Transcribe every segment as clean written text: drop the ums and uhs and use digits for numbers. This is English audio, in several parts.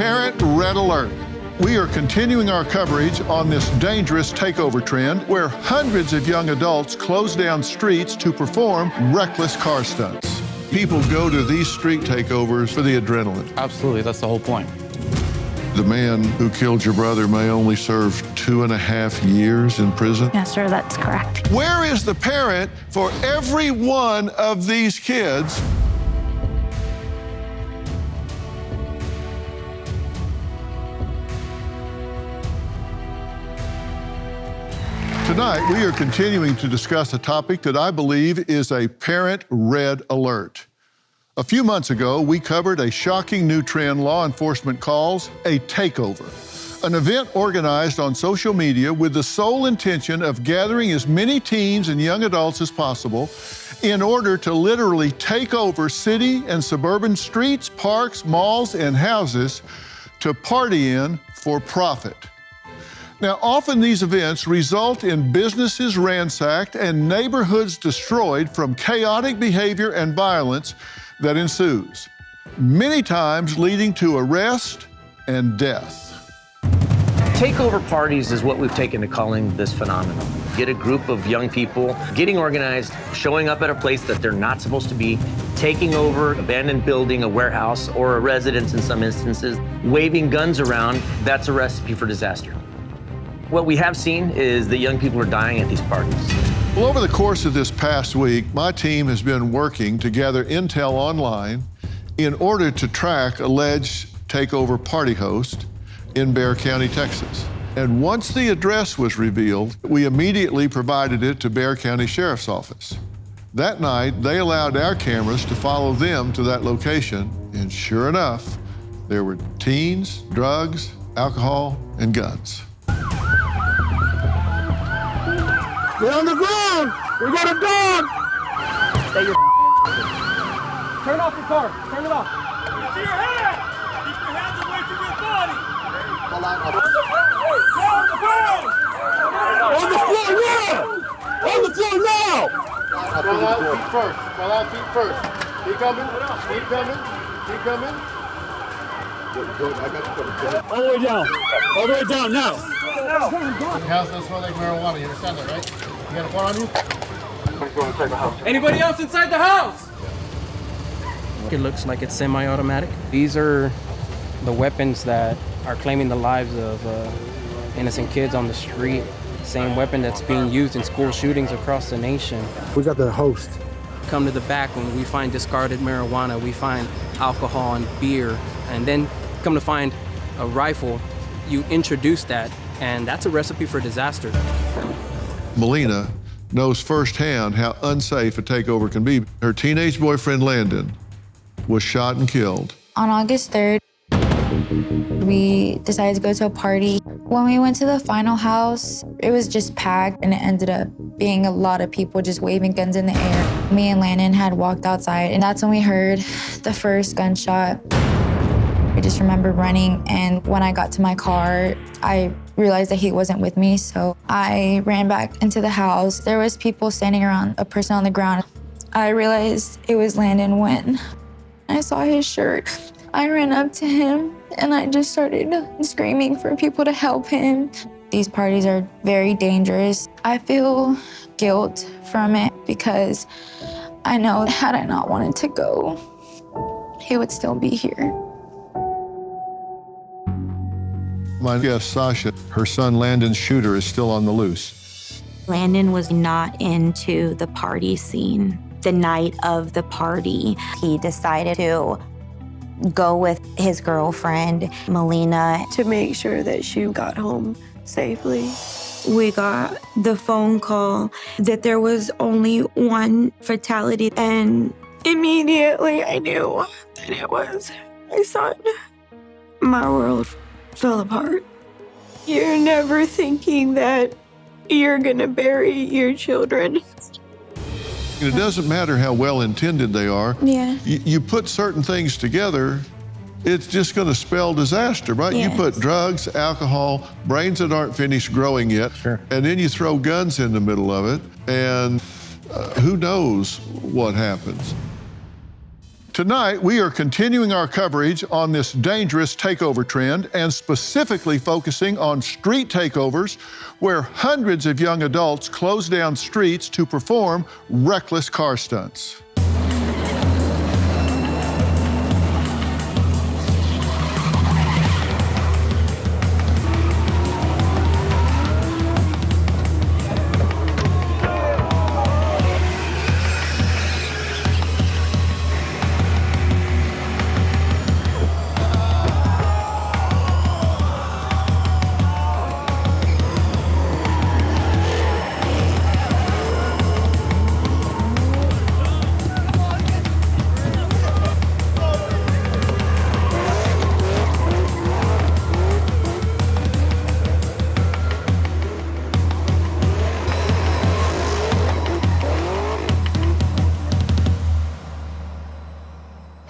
Parent Red Alert. We are continuing our coverage on this dangerous takeover trend where hundreds of young adults close down streets to perform reckless car stunts. People go to these street takeovers for the adrenaline. Absolutely, that's the whole point. The man who killed your brother may only serve 2.5 years in prison. Yes, sir, that's correct. Where is the parent for every one of these kids? Tonight, we are continuing to discuss a topic that I believe is a parent red alert. A few months ago, we covered a shocking new trend law enforcement calls a takeover, an event organized on social media with the sole intention of gathering as many teens and young adults as possible in order to literally take over city and suburban streets, parks, malls, and houses to party in for profit. Now, often these events result in businesses ransacked and neighborhoods destroyed from chaotic behavior and violence that ensues, many times leading to arrest and death. Takeover parties is what we've taken to calling this phenomenon. Get a group of young people getting organized, showing up at a place that they're not supposed to be, taking over abandoned building, a warehouse, or a residence in some instances, waving guns around. That's a recipe for disaster. What we have seen is that young people are dying at these parties. Well, over the course of this past week, my team has been working to gather intel online in order to track alleged takeover party host in Bexar County, Texas. And once the address was revealed, we immediately provided it to Bexar County Sheriff's Office. That night, they allowed our cameras to follow them to that location, and sure enough, there were teens, drugs, alcohol, and guns. Get on the ground! We got a dog! Stay your Turn off your car. Turn it off. It's your hand! Keep your hands away from your body! On the ground! On the floor now! On the floor now! Crawl out feet first. Crawl out feet first. Keep coming. Keep coming. Keep coming. Good. I got you covered. All the way down. All the way down now. The house doesn't smell like marijuana. You understand that, right? You got a bar on you? Anybody else inside the house? It looks like it's semi-automatic. These are the weapons that are claiming the lives of innocent kids on the street. Same weapon that's being used in school shootings across the nation. We got the host. Come to the back when we find discarded marijuana, we find alcohol and beer, and then come to find a rifle. You introduce that, and that's a recipe for disaster. Melina knows firsthand how unsafe a takeover can be. Her teenage boyfriend, Landon, was shot and killed. On August 3rd, we decided to go to a party. When we went to the final house, it was just packed, and it ended up being a lot of people just waving guns in the air. Me and Landon had walked outside, and that's when we heard the first gunshot. I just remember running, and when I got to my car, I realized that he wasn't with me, so I ran back into the house. There was people standing around, a person on the ground. I realized it was Landon when I saw his shirt. I ran up to him, and I just started screaming for people to help him. These parties are very dangerous. I feel guilt from it because I know had I not wanted to go, he would still be here. My guest, Sasha, her son Landon's shooter is still on the loose. Landon was not into the party scene. The night of the party, he decided to go with his girlfriend, Melina, to make sure that she got home safely. We got the phone call that there was only one fatality, and immediately I knew that it was my son. My world fell apart. You're never thinking that you're gonna bury your children. It doesn't matter how well-intended they are. Yeah. You put certain things together, it's just gonna spell disaster, right? Yes. You put drugs, alcohol, brains that aren't finished growing yet, Sure. and then you throw guns in the middle of it, and who knows what happens. Tonight, we are continuing our coverage on this dangerous takeover trend and specifically focusing on street takeovers where hundreds of young adults close down streets to perform reckless car stunts.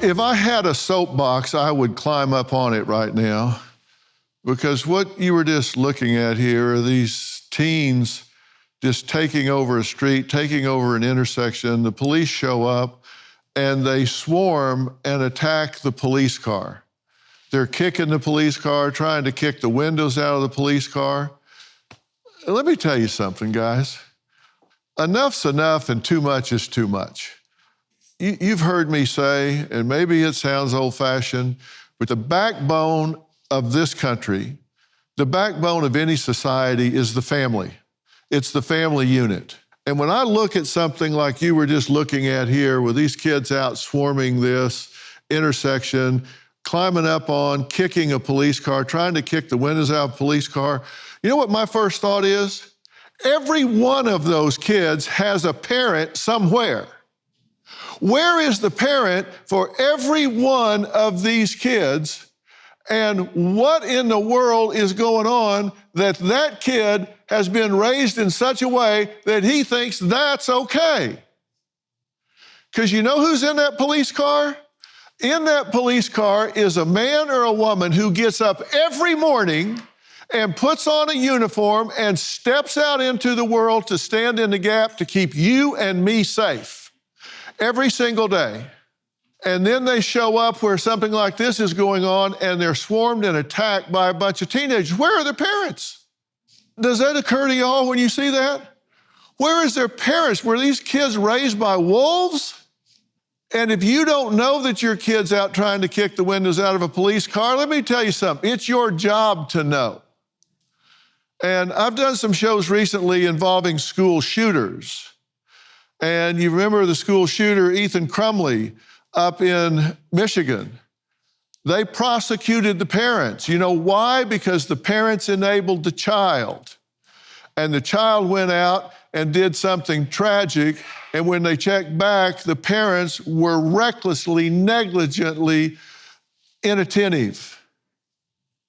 If I had a soapbox, I would climb up on it right now, because what you were just looking at here are these teens just taking over a street, taking over an intersection. The police show up and they swarm and attack the police car. They're kicking the police car, trying to kick the windows out of the police car. Let me tell you something, guys. Enough's enough and too much is too much. You've heard me say, and maybe it sounds old-fashioned, but the backbone of this country, the backbone of any society is the family. It's the family unit. And when I look at something like you were just looking at here, with these kids out swarming this intersection, climbing up on, kicking a police car, trying to kick the windows out of a police car, you know what my first thought is? Every one of those kids has a parent somewhere. Where is the parent for every one of these kids? And what in the world is going on that that kid has been raised in such a way that he thinks that's okay? Because you know who's in that police car? In that police car is a man or a woman who gets up every morning and puts on a uniform and steps out into the world to stand in the gap to keep you and me safe. Every single day. And then they show up where something like this is going on and they're swarmed and attacked by a bunch of teenagers. Where are their parents? Does that occur to y'all when you see that? Where is their parents? Were these kids raised by wolves? And if you don't know that your kid's out trying to kick the windows out of a police car, let me tell you something. It's your job to know. And I've done some shows recently involving school shooters. And you remember the school shooter, Ethan Crumley, up in Michigan. They prosecuted the parents. You know why? Because the parents enabled the child. And the child went out and did something tragic. And when they checked back, the parents were recklessly, negligently inattentive.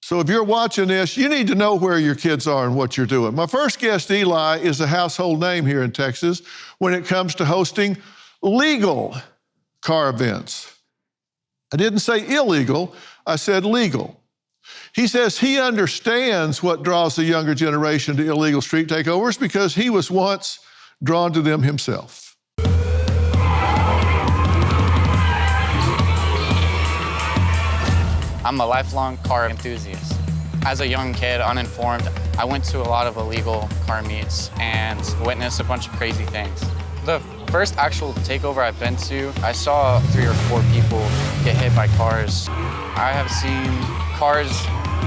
So if you're watching this, you need to know where your kids are and what you're doing. My first guest, Eli, is a household name here in Texas when it comes to hosting legal car events. I didn't say illegal, I said legal. He says he understands what draws the younger generation to illegal street takeovers because he was once drawn to them himself. I'm a lifelong car enthusiast. As a young kid, uninformed, I went to a lot of illegal car meets and witnessed a bunch of crazy things. The first actual takeover I've been to, I saw 3 or 4 people get hit by cars. I have seen cars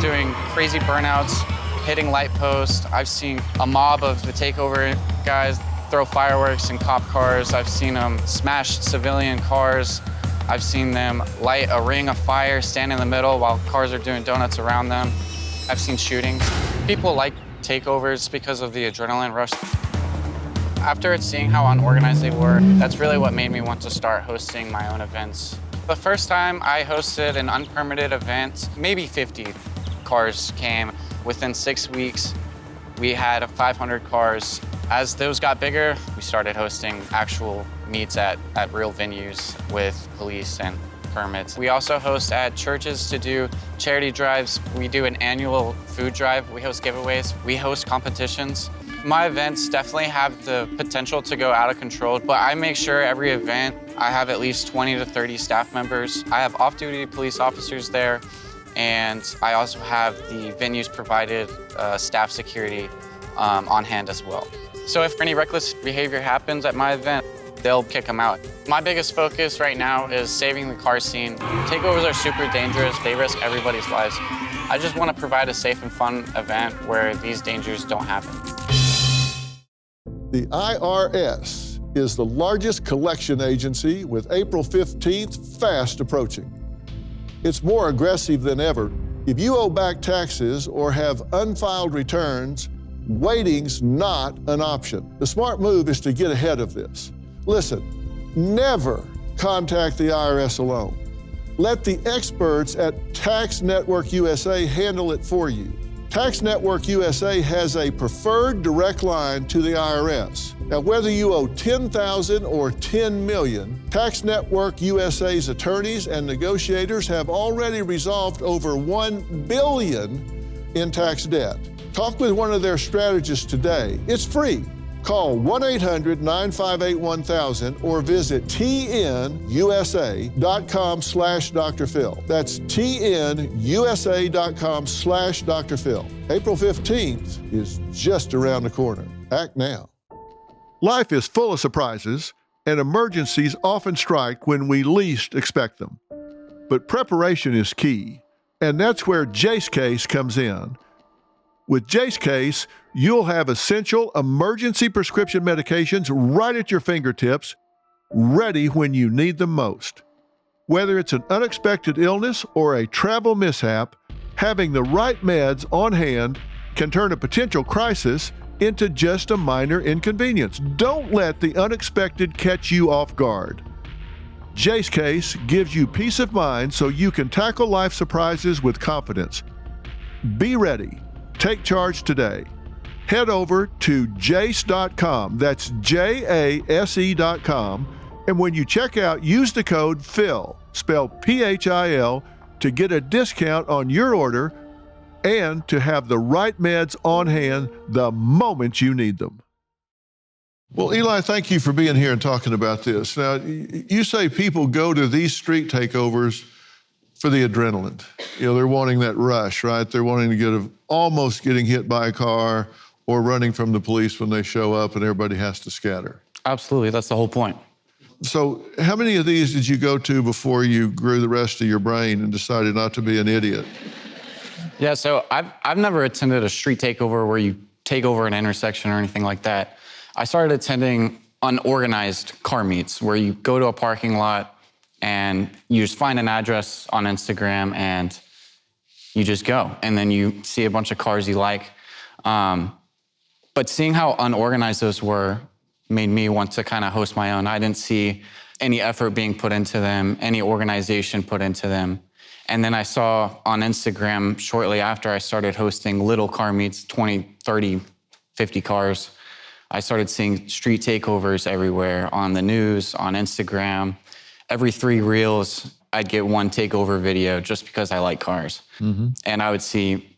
doing crazy burnouts, hitting light posts. I've seen a mob of the takeover guys throw fireworks in cop cars. I've seen them smash civilian cars. I've seen them light a ring of fire, stand in the middle while cars are doing donuts around them. I've seen shootings. People like takeovers because of the adrenaline rush. After seeing how unorganized they were, that's really what made me want to start hosting my own events. The first time I hosted an unpermitted event, maybe 50 cars came. Within 6 weeks, we had 500 cars. As those got bigger, we started hosting actual meets at real venues with police and permits. We also host at churches to do charity drives. We do an annual food drive. We host giveaways. We host competitions. My events definitely have the potential to go out of control, but I make sure every event I have at least 20 to 30 staff members. I have off-duty police officers there, and I also have the venues provided staff security on hand as well. So if any reckless behavior happens at my event, they'll kick them out. My biggest focus right now is saving the car scene. Takeovers are super dangerous. They risk everybody's lives. I just want to provide a safe and fun event where these dangers don't happen. The IRS is the largest collection agency, with April 15th fast approaching. It's more aggressive than ever. If you owe back taxes or have unfiled returns, waiting's not an option. The smart move is to get ahead of this. Listen, never contact the IRS alone. Let the experts at Tax Network USA handle it for you. Tax Network USA has a preferred direct line to the IRS. Now, whether you owe $10,000 or $10 million, Tax Network USA's attorneys and negotiators have already resolved over $1 billion in tax debt. Talk with one of their strategists today. It's free. Call 1-800-958-1000 or visit tnusa.com/Dr. Phil. That's tnusa.com/Dr. Phil. April 15th is just around the corner. Act now. Life is full of surprises, and emergencies often strike when we least expect them. But preparation is key, and that's where Jace Case comes in. With Jace Case, you'll have essential emergency prescription medications right at your fingertips, ready when you need them most. Whether it's an unexpected illness or a travel mishap, having the right meds on hand can turn a potential crisis into just a minor inconvenience. Don't let the unexpected catch you off guard. Jace Case gives you peace of mind so you can tackle life surprises with confidence. Be ready. Take charge today. Head over to jace.com, that's JASE.com, and when you check out, use the code PHIL, spelled PHIL, to get a discount on your order and to have the right meds on hand the moment you need them. Well, Eli, thank you for being here and talking about this. Now, you say people go to these street takeovers for the adrenaline. You know, they're wanting that rush, right? They're wanting to almost getting hit by a car or running from the police when they show up and everybody has to scatter. Absolutely, that's the whole point. So how many of these did you go to before you grew the rest of your brain and decided not to be an idiot? Yeah, so I've never attended a street takeover where you take over an intersection or anything like that. I started attending unorganized car meets where you go to a parking lot and you just find an address on Instagram and you just go. And then you see a bunch of cars you like. But seeing how unorganized those were made me want to kind of host my own. I didn't see any effort being put into them, any organization put into them. And then I saw on Instagram shortly after I started hosting little car meets, 20, 30, 50 cars. I started seeing street takeovers everywhere on the news, on Instagram. Every 3 reels, I'd get one takeover video just because I like cars. Mm-hmm. And I would see,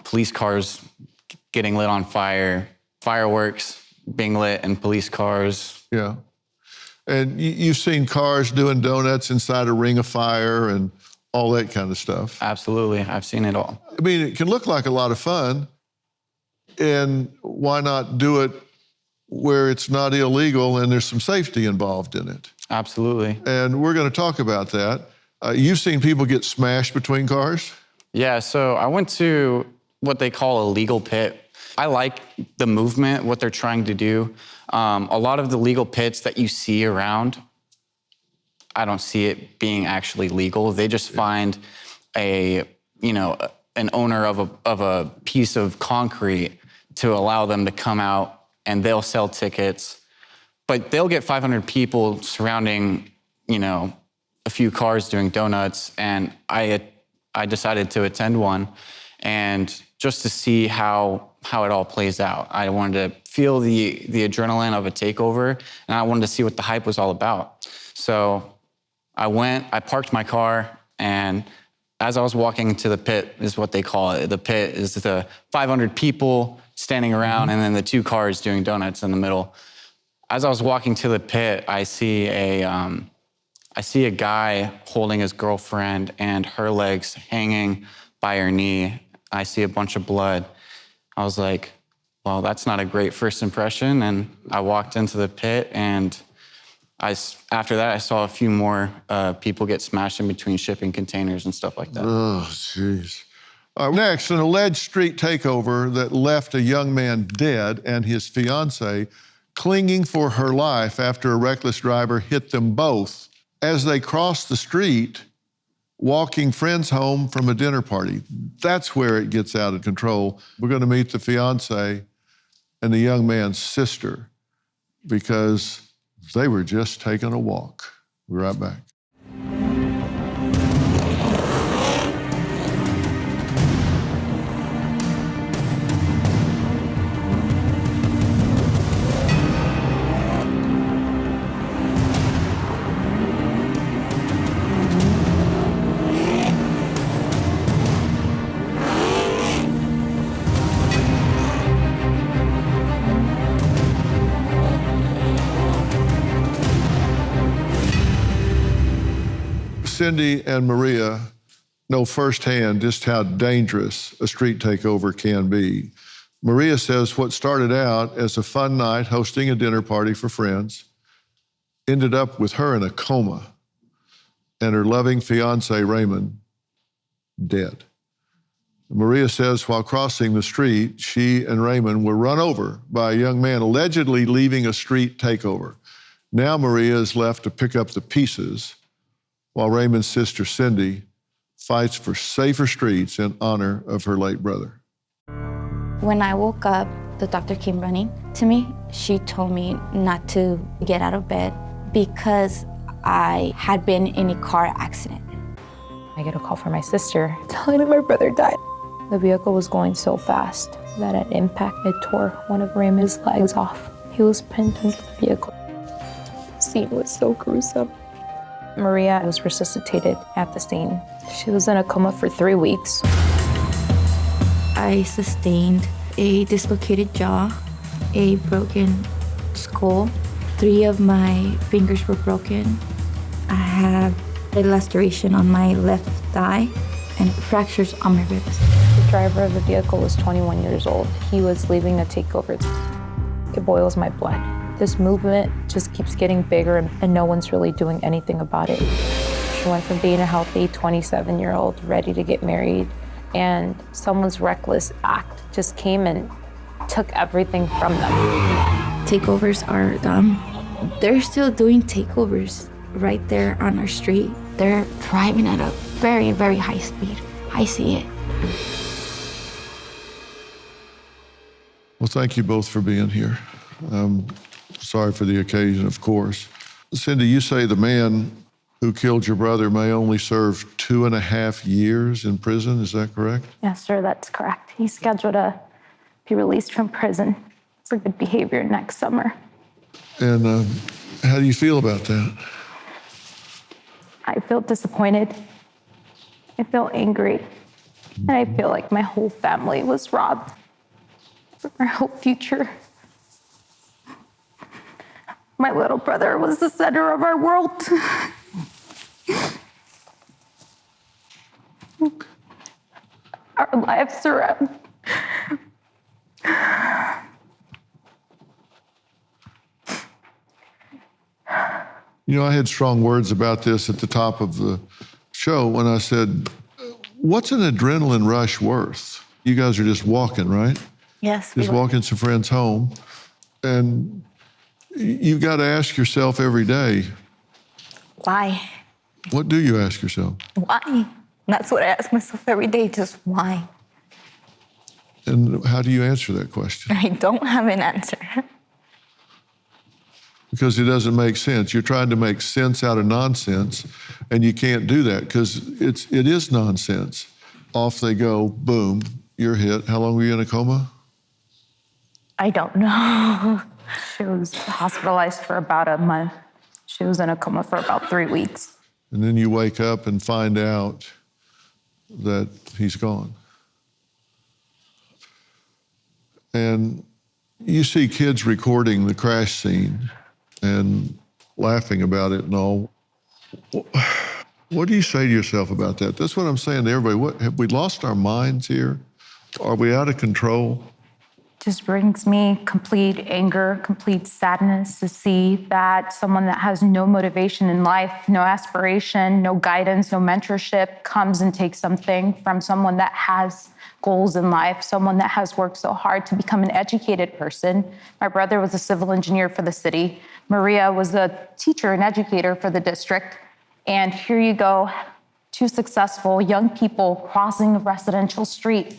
police cars getting lit on fire, fireworks being lit in police cars. Yeah. And you've seen cars doing donuts inside a ring of fire and all that kind of stuff. Absolutely. I've seen it all. I mean, it can look like a lot of fun. And why not do it where it's not illegal and there's some safety involved in it? Absolutely. And we're going to talk about that. You've seen people get smashed between cars? Yeah, so I went to what they call a legal pit. I like the movement, what they're trying to do. A lot of the legal pits that you see around, I don't see it being actually legal. They just find an owner of a piece of concrete to allow them to come out, and they'll sell tickets. But they'll get 500 people surrounding, a few cars doing donuts, and I decided to attend one, and just to see how it all plays out. I wanted to feel the adrenaline of a takeover, and I wanted to see what the hype was all about. So I went, I parked my car, and As I was walking to the pit, is what they call it. The pit is the 500 people standing around and then the 2 cars doing donuts in the middle. As I was walking to the pit, I see a guy holding his girlfriend and her legs hanging by her knee. I see a bunch of blood. I was like, well, that's not a great first impression. And I walked into the pit, and after that, I saw a few more people get smashed in between shipping containers and stuff like that. Oh, jeez. Next, an alleged street takeover that left a young man dead and his fiancé clinging for her life after a reckless driver hit them both as they crossed the street, walking friends home from a dinner party. That's where it gets out of control. We're going to meet the fiancé and the young man's sister because they were just taking a walk. We'll be right back. Cindi and Maria know firsthand just how dangerous a street takeover can be. Maria says what started out as a fun night hosting a dinner party for friends ended up with her in a coma and her loving fiancé, Raymond, dead. Maria says while crossing the street, she and Raymond were run over by a young man allegedly leaving a street takeover. Now Maria is left to pick up the pieces while Raymond's sister, Cindi, fights for safer streets in honor of her late brother. When I woke up, the doctor came running to me. She told me not to get out of bed because I had been in a car accident. I get a call from my sister telling me my brother died. The vehicle was going so fast that at impact, it tore one of Raymond's legs off. He was pinned under the vehicle. The scene was so gruesome. Maria was resuscitated at the scene. She was in a coma for 3 weeks. I sustained a dislocated jaw, a broken skull. 3 of my fingers were broken. I have a laceration on my left thigh and fractures on my ribs. The driver of the vehicle was 21 years old. He was leaving a takeover. It boils my blood. This movement just keeps getting bigger and no one's really doing anything about it. She went from being a healthy 27-year-old ready to get married, and someone's reckless act just came and took everything from them. Takeovers are dumb. They're still doing takeovers right there on our street. They're driving at a very, very high speed. I see it. Well, thank you both for being here. Sorry for the occasion, of course. Cindi, you say the man who killed your brother may only serve 2.5 years in prison, is that correct? Yes, sir, that's correct. He's scheduled to be released from prison for good behavior next summer. And how do you feel about that? I feel disappointed. I feel angry. And I feel like my whole family was robbed from our whole future. My little brother was the center of our world. Our lives are You know, I had strong words about this at the top of the show when I said, what's an adrenaline rush worth? You guys are just walking, right? Yes. Just walking some friends home. And you've got to ask yourself every day, Why? what do you ask yourself? Why? That's what I ask myself every day, just why? And how do you answer that question? I don't have an answer. Because it doesn't make sense. You're trying to make sense out of nonsense, and you can't do that because it is nonsense. Off they go, boom, you're hit. How long were you in a coma? I don't know. She was hospitalized for about a month. She was in a coma for about 3 weeks. And then you wake up and find out that he's gone. And you see kids recording the crash scene and laughing about it and all. What do you say to yourself about that? That's what I'm saying to everybody. What, have we lost our minds here? Are we out of control? Just brings me complete anger, complete sadness to see that someone that has no motivation in life, no aspiration, no guidance, no mentorship comes and takes something from someone that has goals in life, someone that has worked so hard to become an educated person. My brother was a civil engineer for the city. Maria was a teacher and educator for the district. And here you go, two successful young people crossing a residential street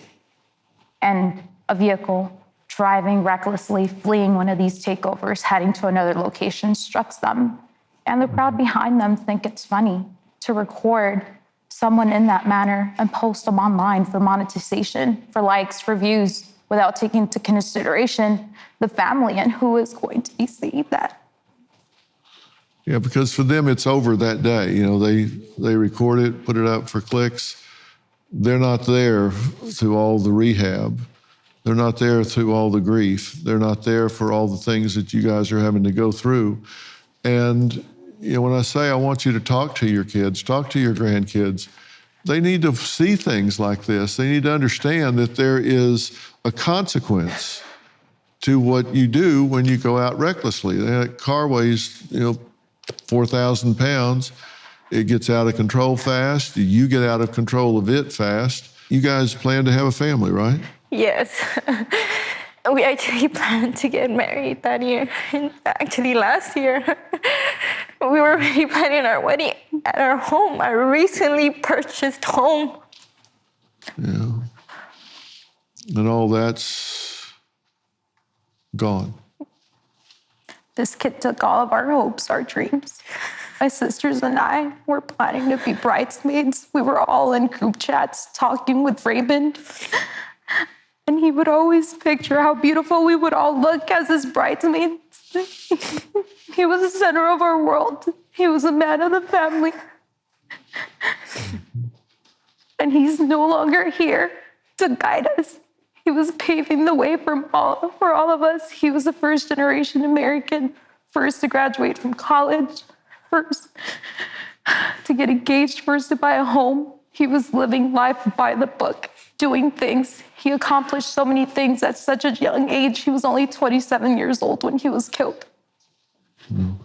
and a vehicle driving recklessly, fleeing one of these takeovers, heading to another location, strikes them. And the crowd behind them think it's funny to record someone in that manner and post them online for monetization, for likes, for views, without taking into consideration the family and who is going to be seeing that. Yeah, because for them, it's over that day. You know, they record it, put it up for clicks. They're not there through all the rehab. They're not there through all the grief. They're not there for all the things that you guys are having to go through. And, you know, when I say I want you to talk to your kids, talk to your grandkids, they need to see things like this. They need to understand that there is a consequence to what you do when you go out recklessly. That car weighs, 4,000 pounds. It gets out of control fast. You get out of control of it fast. You guys plan to have a family, right? Yes. We actually planned to get married that year. Actually, last year, we were already planning our wedding at our home, our recently purchased home. Yeah. And all that's gone. This kid took all of our hopes, our dreams. My sisters and I were planning to be bridesmaids. We were all in group chats talking with Raymond. And he would always picture how beautiful we would all look as his bridesmaids. He was the center of our world. He was a man of the family. And he's no longer here to guide us. He was paving the way for all of us. He was a first-generation American, first to graduate from college, first to get engaged, first to buy a home. He was living life by the book, doing things. He accomplished so many things at such a young age. He was only 27 years old when he was killed.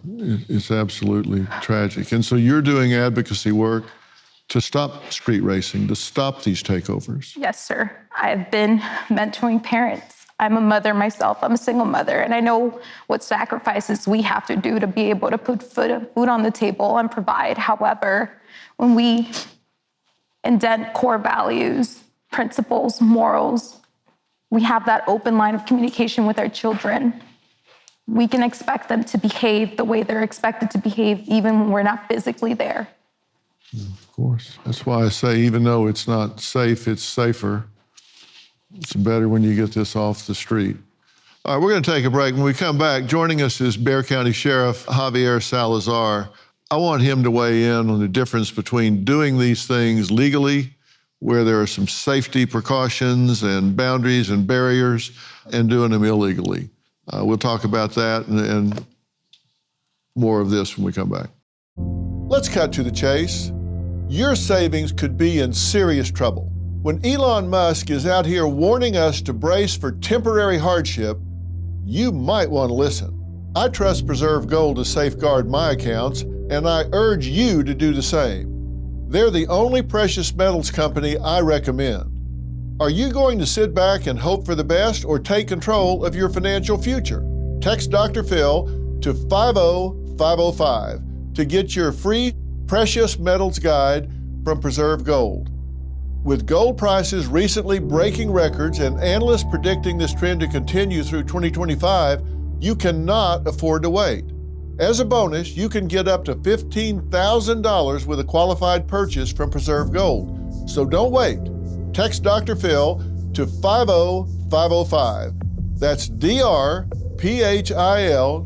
It's absolutely tragic. And so you're doing advocacy work to stop street racing, to stop these takeovers. Yes, sir. I've been mentoring parents. I'm a mother myself. I'm a single mother, and I know what sacrifices we have to do to be able to put food on the table and provide. However, when we indent core values, principles, morals, we have that open line of communication with our children, we can expect them to behave the way they're expected to behave even when we're not physically there. Of course. That's why I say even though it's not safe, it's safer. It's better when you get this off the street. All right, we're going to take a break. When we come back, joining us is Bexar County Sheriff Javier Salazar. I want him to weigh in on the difference between doing these things legally, where there are some safety precautions and boundaries and barriers, and doing them illegally. We'll talk about that and more of this when we come back. Let's cut to the chase. Your savings could be in serious trouble. When Elon Musk is out here warning us to brace for temporary hardship, you might want to listen. I trust Preserve Gold to safeguard my accounts, and I urge you to do the same. They're the only precious metals company I recommend. Are you going to sit back and hope for the best or take control of your financial future? Text Dr. Phil to 50505 to get your free precious metals guide from Preserve Gold. With gold prices recently breaking records and analysts predicting this trend to continue through 2025, you cannot afford to wait. As a bonus, you can get up to $15,000 with a qualified purchase from Preserve Gold. So don't wait. Text Dr. Phil to 50505. That's DRPHIL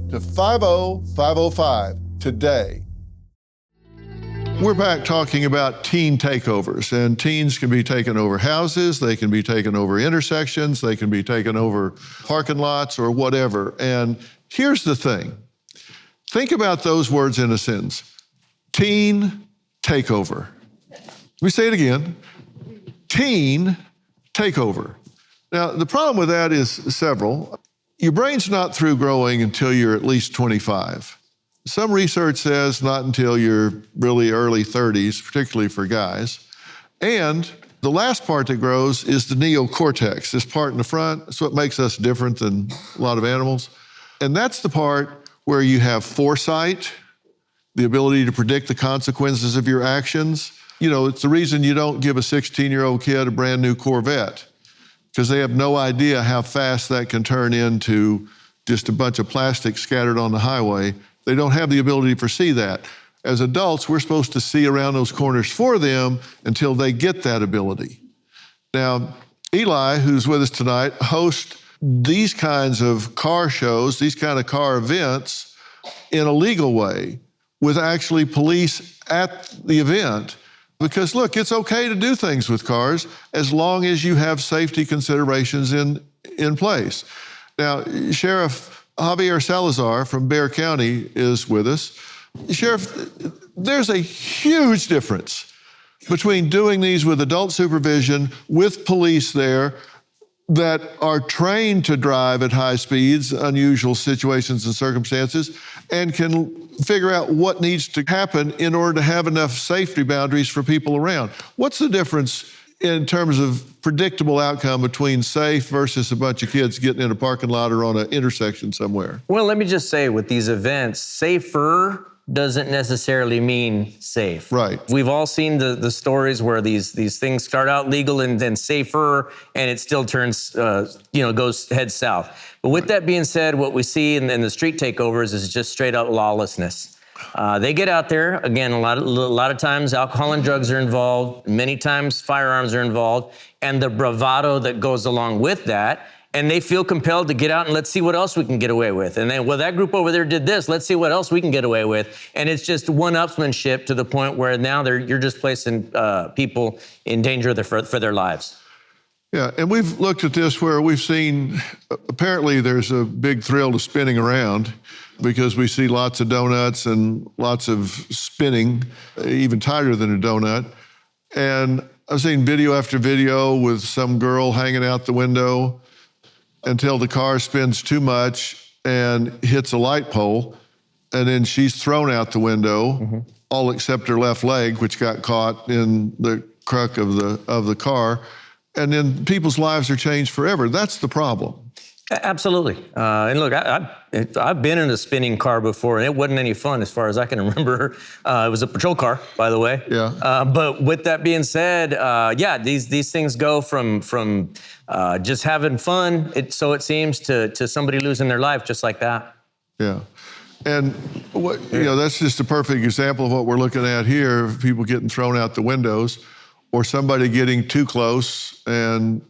to 50505 today. We're back talking about teen takeovers, and teens can be taken over houses, they can be taken over intersections, they can be taken over parking lots or whatever. And here's the thing. Think about those words in a sentence. Teen takeover. Let me say it again. Teen takeover. Now, the problem with that is several. Your brain's not through growing until you're at least 25. Some research says not until you're really early 30s, particularly for guys. And the last part that grows is the neocortex, this part in the front. That's what makes us different than a lot of animals. And that's the part where you have foresight, the ability to predict the consequences of your actions. You know, it's the reason you don't give a 16-year-old kid a brand new Corvette, because they have no idea how fast that can turn into just a bunch of plastic scattered on the highway. They don't have the ability to foresee that. As adults, we're supposed to see around those corners for them until they get that ability. Now, Eli, who's with us tonight, hosts these kinds of car shows, these kind of car events in a legal way with actually police at the event. Because look, it's okay to do things with cars as long as you have safety considerations in place. Now, Sheriff Javier Salazar from Bexar County is with us. Sheriff, there's a huge difference between doing these with adult supervision, with police there that are trained to drive at high speeds, unusual situations and circumstances, and can figure out what needs to happen in order to have enough safety boundaries for people around. What's the difference in terms of predictable outcome between safe versus a bunch of kids getting in a parking lot or on an intersection somewhere? Well, let me just say with these events, safer doesn't necessarily mean safe. Right. We've all seen the stories where these things start out legal and then safer, and it still turns, goes head south. But with that being said, what we see in the street takeovers is just straight up lawlessness. They get out there, again, a lot of times alcohol and drugs are involved, many times firearms are involved, and the bravado that goes along with that, and they feel compelled to get out and let's see what else we can get away with. And then, well, that group over there did this, let's see what else we can get away with. And it's just one-upsmanship to the point where now you're just placing people in danger for their lives. Yeah, and we've looked at this where we've seen, apparently there's a big thrill to spinning around because we see lots of donuts and lots of spinning, even tighter than a donut. And I've seen video after video with some girl hanging out the window until the car spins too much and hits a light pole, and then she's thrown out the window, all except her left leg, which got caught in the cruck of the car. And then people's lives are changed forever. That's the problem. Absolutely. And look, I've been in a spinning car before, and it wasn't any fun as far as I can remember. It was a patrol car, by the way. Yeah. But with that being said, these things go from just having fun, so it seems, to somebody losing their life just like that. Yeah. And that's just a perfect example of what we're looking at here, of people getting thrown out the windows, or somebody getting too close and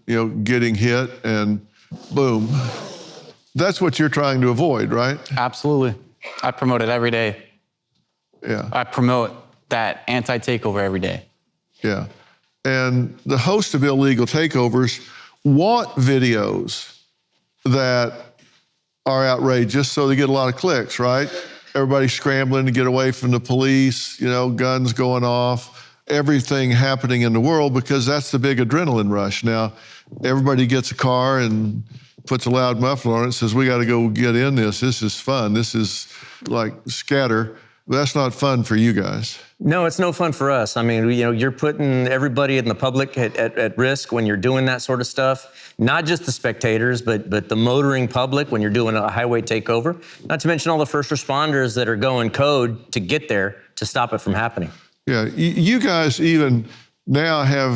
getting hit and boom. That's what you're trying to avoid, right? Absolutely. I promote it every day. Yeah. I promote that anti-takeover every day. Yeah. And the host of illegal takeovers want videos that are outrageous so they get a lot of clicks, right? Everybody scrambling to get away from the police, guns going off, everything happening in the world, because that's the big adrenaline rush. Now, everybody gets a car and puts a loud muffler on it and says, we got to go get in this. This is fun. This is like scatter. But that's not fun for you guys. No, it's no fun for us. I mean, you're putting everybody in the public at risk when you're doing that sort of stuff. Not just the spectators, but the motoring public when you're doing a highway takeover. Not to mention all the first responders that are going code to get there to stop it from happening. Yeah, you guys even now have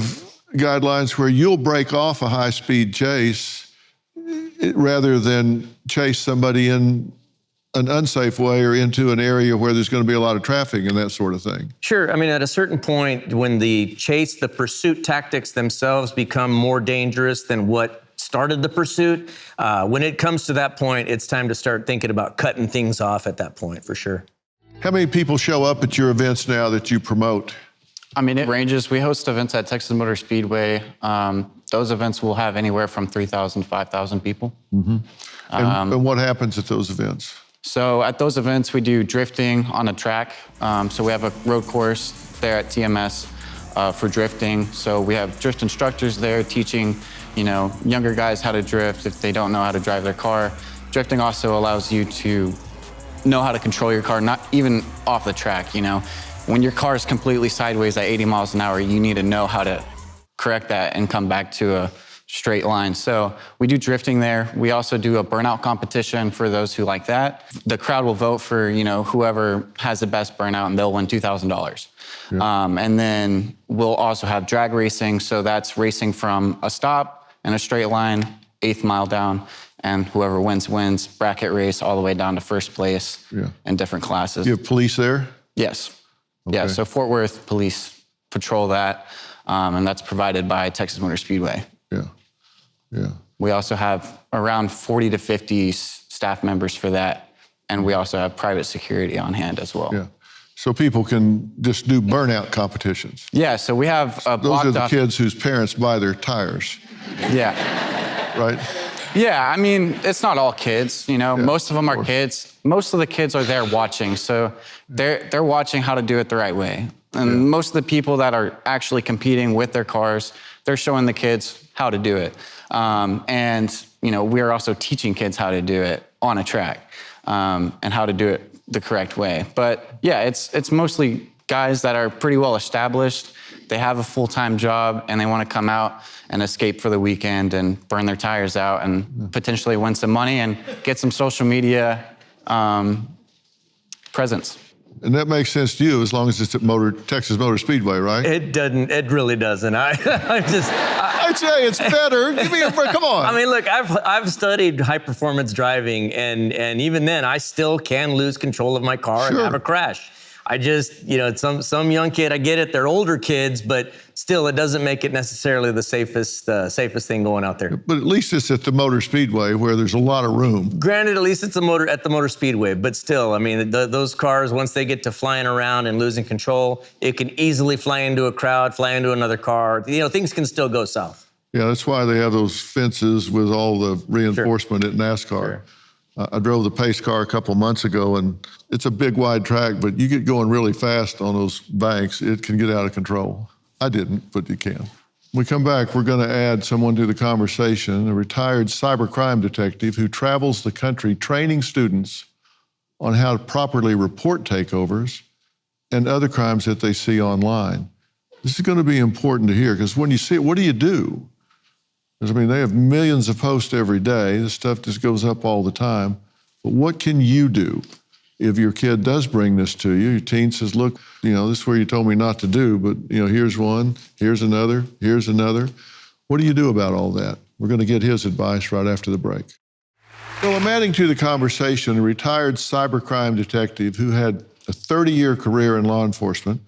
guidelines where you'll break off a high-speed chase rather than chase somebody in an unsafe way or into an area where there's going to be a lot of traffic and that sort of thing. Sure. I mean, at a certain point, when the pursuit tactics themselves become more dangerous than what started the pursuit, when it comes to that point, it's time to start thinking about cutting things off at that point, for sure. How many people show up at your events now that you promote? I mean, it ranges. We host events at Texas Motor Speedway. Those events will have anywhere from 3,000 to 5,000 people. Mm-hmm. And what happens at those events? So at those events, we do drifting on a track. So we have a road course there at TMS for drifting. So we have drift instructors there teaching, younger guys how to drift if they don't know how to drive their car. Drifting also allows you to know how to control your car, not even off the track, When your car is completely sideways at 80 miles an hour, you need to know how to correct that and come back to a straight line. So we do drifting there. We also do a burnout competition for those who like that. The crowd will vote for, whoever has the best burnout, and they'll win $2,000. Yeah. And then we'll also have drag racing. So that's racing from a stop in a straight line, 8th mile down, and whoever wins, wins. Bracket race all the way down to first place in different classes. You have police there? Yes. Okay. Yeah, so Fort Worth police patrol that, and that's provided by Texas Motor Speedway. Yeah, yeah. We also have around 40 to 50 staff members for that, and we also have private security on hand as well. Yeah. So people can just do burnout competitions. Yeah, so we have a Those are the kids whose parents buy their tires. Yeah. Right? Yeah, I mean, it's not all kids, most of them are kids. Most of the kids are there watching, so they're watching how to do it the right way. And most of the people that are actually competing with their cars, they're showing the kids how to do it. And we're also teaching kids how to do it on a track, and how to do it the correct way. But yeah, it's mostly guys that are pretty well established. They have a full-time job and they want to come out and escape for the weekend and burn their tires out and potentially win some money and get some social media presence. And that makes sense to you as long as it's at Texas Motor Speedway, right? It doesn't. It really doesn't. I'd say it's better. Give me a break. Come on. I mean, look, I've studied high performance driving, and even then, I still can lose control of my car and have a crash. I just, some young kid, I get it, they're older kids, but still, it doesn't make it necessarily the safest thing going out there. But at least it's at the Motor Speedway where there's a lot of room. Granted, at least it's at the Motor Speedway, but still, I mean, those cars, once they get to flying around and losing control, it can easily fly into a crowd, fly into another car. Things can still go south. Yeah, that's why they have those fences with all the reinforcement at NASCAR. Sure. I drove the pace car a couple of months ago, and it's a big, wide track, but you get going really fast on those banks, it can get out of control. I didn't, but you can. When we come back, we're going to add someone to the conversation, a retired cybercrime detective who travels the country training students on how to properly report takeovers and other crimes that they see online. This is going to be important to hear, because when you see it, what do you do? Because, they have millions of posts every day. This stuff just goes up all the time. But what can you do if your kid does bring this to you? Your teen says, look, this is where you told me not to do, but, here's one, here's another, here's another. What do you do about all that? We're going to get his advice right after the break. Well, I'm adding to the conversation a retired cybercrime detective who had a 30-year career in law enforcement,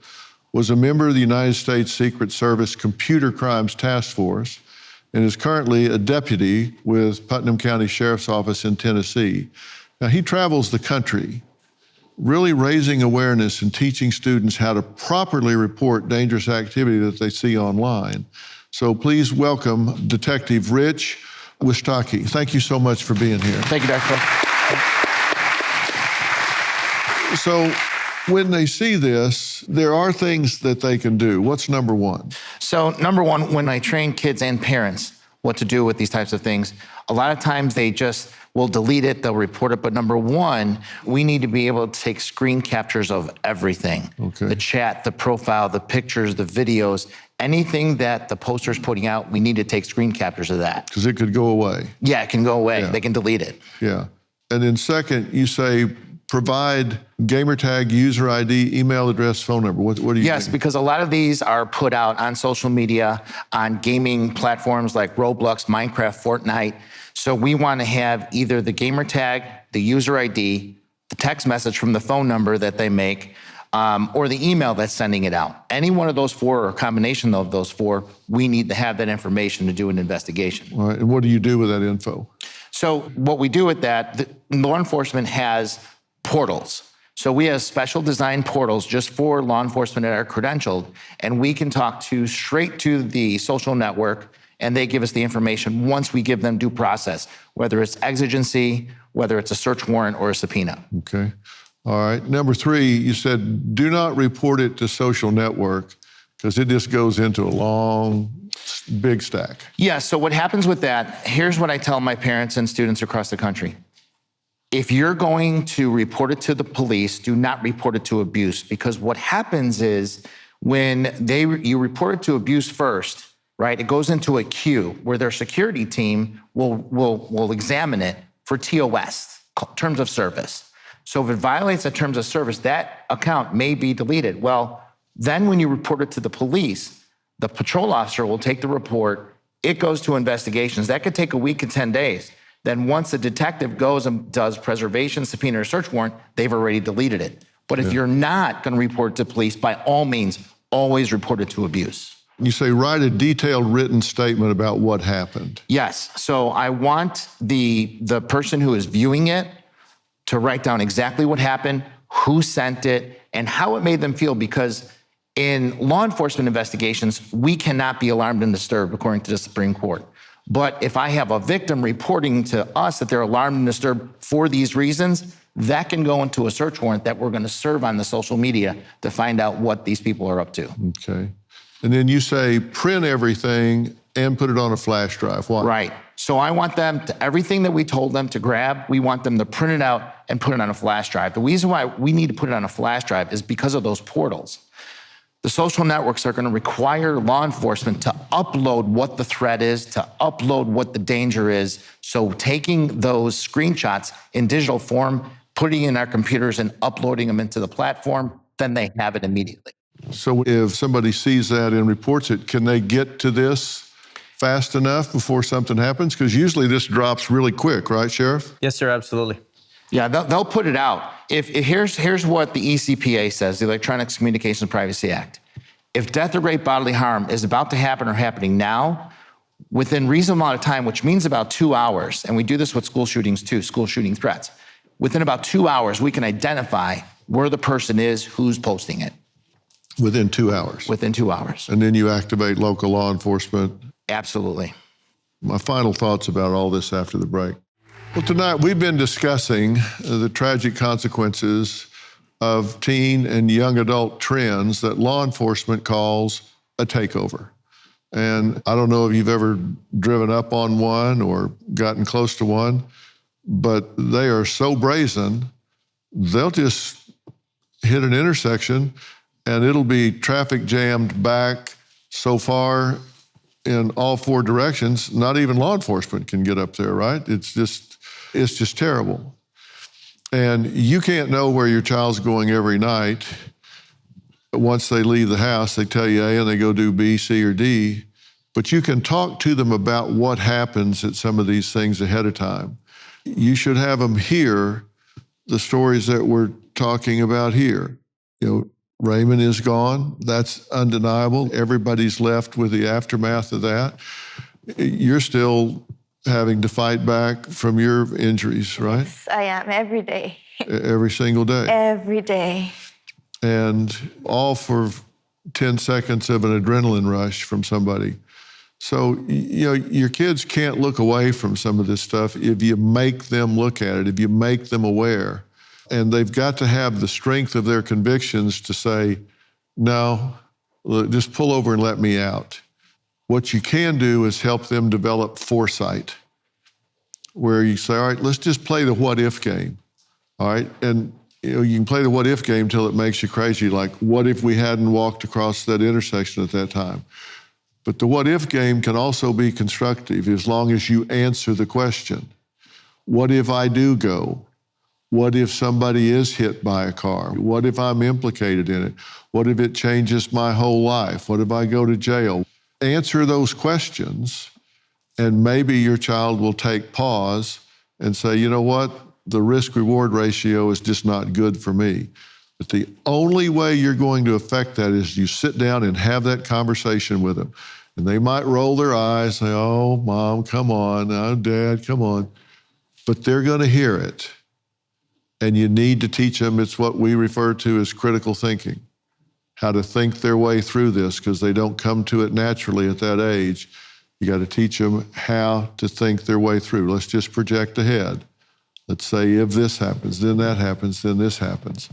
was a member of the United States Secret Service Computer Crimes Task Force, and is currently a deputy with Putnam County Sheriff's Office in Tennessee. Now, he travels the country, really raising awareness and teaching students how to properly report dangerous activity that they see online. So please welcome Detective Rich Wistocki. Thank you so much for being here. Thank you, Dr. Phil. So when they see this, there are things that they can do. What's number one? So number one, when I train kids and parents what to do with these types of things, a lot of times they just will delete it, they'll report it. But number one, we need to be able to take screen captures of everything. Okay. The chat, the profile, the pictures, the videos, anything that the poster's putting out, we need to take screen captures of that. Because it could go away. Yeah, it can go away. Yeah. They can delete it. Yeah. And then second, you say provide gamer tag, user ID, email address, phone number. What do you Yes, think? because a lot of these are put out on social media, on gaming platforms like Roblox, Minecraft, Fortnite. So we want to have either the gamer tag, the user ID, the text message from the phone number that they make, or the email that's sending it out. Any one of those four or a combination of those four, we need to have that information to do an investigation. All right, and what do you do with that info? So what we do with that, law enforcement has portals. So we have special design portals just for law enforcement that are credentialed, and we can talk straight to the social network, and they give us the information once we give them due process, whether it's exigency, whether it's a search warrant or a subpoena. Okay. All right. Number 3, you said do not report it to social network because it just goes into a long, big stack. Yeah, so what happens with that, here's what I tell my parents and students across the country. If you're going to report it to the police, do not report it to abuse, because what happens is when you report it to abuse first, right, it goes into a queue where their security team will examine it for TOS, terms of service. So if it violates the terms of service, that account may be deleted. Well, then when you report it to the police, the patrol officer will take the report, it goes to investigations. That could take a week to 10 days. Then once the detective goes and does preservation, subpoena, or search warrant, they've already deleted it. But if you're not gonna report it to police, by all means, always report it to abuse. You say write a detailed written statement about what happened. Yes, so I want the person who is viewing it to write down exactly what happened, who sent it, and how it made them feel, because in law enforcement investigations, we cannot be alarmed and disturbed according to the Supreme Court. But if I have a victim reporting to us that they're alarmed and disturbed for these reasons, that can go into a search warrant that we're going to serve on the social media to find out what these people are up to. Okay. And then you say print everything and put it on a flash drive. Why? Right. So I want them to, everything that we told them to grab, we want them to print it out and put it on a flash drive. The reason why we need to put it on a flash drive is because of those portals. The social networks are going to require law enforcement to upload what the threat is, to upload what the danger is. So taking those screenshots in digital form, putting in our computers and uploading them into the platform, then they have it immediately. So if somebody sees that and reports it, can they get to this fast enough before something happens? Because usually this drops really quick, right, Sheriff? Yes, sir, absolutely. Yeah, they'll put it out. Here's what the ECPA says, the Electronic Communications Privacy Act. If death or great bodily harm is about to happen or happening now, within reasonable amount of time, which means about 2 hours, and we do this with school shootings too, school shooting threats, within about 2 hours, we can identify where the person is, who's posting it. Within 2 hours? Within 2 hours. And then you activate local law enforcement? Absolutely. My final thoughts about all this after the break. Well, tonight we've been discussing the tragic consequences of teen and young adult trends that law enforcement calls a takeover. And I don't know if you've ever driven up on one or gotten close to one, but they are so brazen, they'll just hit an intersection and it'll be traffic jammed back so far in all 4 directions, not even law enforcement can get up there, right? It's just terrible. And you can't know where your child's going every night. Once they leave the house, they tell you A and they go do B, C, or D, but you can talk to them about what happens at some of these things ahead of time. You should have them hear the stories that we're talking about here. You know, Raymond is gone. That's undeniable. Everybody's left with the aftermath of that. You're still having to fight back from your injuries, right? Yes, I am every day. Every single day. Every day. And all for 10 seconds of an adrenaline rush from somebody. So, you know, your kids can't look away from some of this stuff if you make them look at it, if you make them aware. And they've got to have the strength of their convictions to say, no, just pull over and let me out. What you can do is help them develop foresight, where you say, all right, let's just play the what if game, all right? And you know, you can play the what if game till it makes you crazy, like what if we hadn't walked across that intersection at that time? But the what if game can also be constructive as long as you answer the question. What if I do go? What if somebody is hit by a car? What if I'm implicated in it? What if it changes my whole life? What if I go to jail? Answer those questions, and maybe your child will take pause and say, you know what? The risk-reward ratio is just not good for me. But the only way you're going to affect that is you sit down and have that conversation with them. And they might roll their eyes, say, oh, Mom, come on. Oh, Dad, come on. But they're going to hear it. And you need to teach them, it's what we refer to as critical thinking, how to think their way through this, because they don't come to it naturally at that age. You got to teach them how to think their way through. Let's just project ahead. Let's say if this happens, then that happens, then this happens.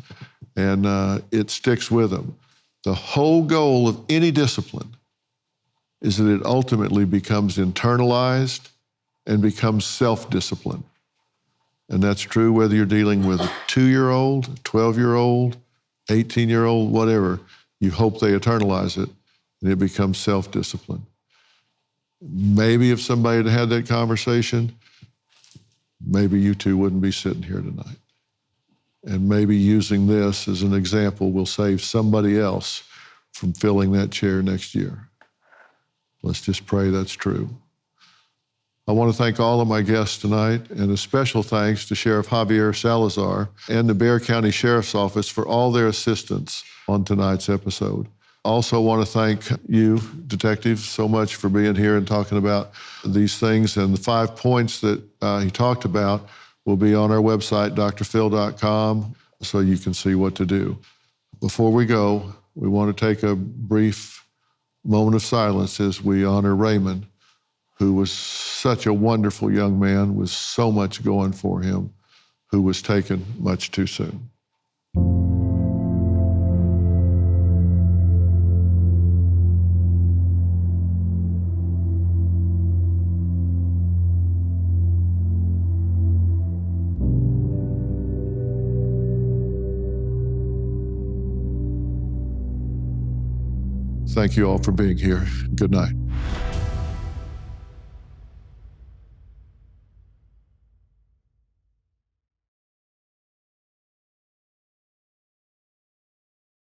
And it sticks with them. The whole goal of any discipline is that it ultimately becomes internalized and becomes self-discipline. And that's true whether you're dealing with a 2-year-old, 12-year-old, 18-year-old, whatever. You hope they internalize it and it becomes self-discipline. Maybe if somebody had had that conversation, maybe you two wouldn't be sitting here tonight. And maybe using this as an example will save somebody else from filling that chair next year. Let's just pray that's true. I want to thank all of my guests tonight, and a special thanks to Sheriff Javier Salazar and the Bexar County Sheriff's Office for all their assistance on tonight's episode. Also want to thank you, Detective, so much for being here and talking about these things. And the 5 points that he talked about will be on our website, drphil.com, so you can see what to do. Before we go, we want to take a brief moment of silence as we honor Raymond, who was such a wonderful young man with so much going for him, who was taken much too soon. Thank you all for being here. Good night.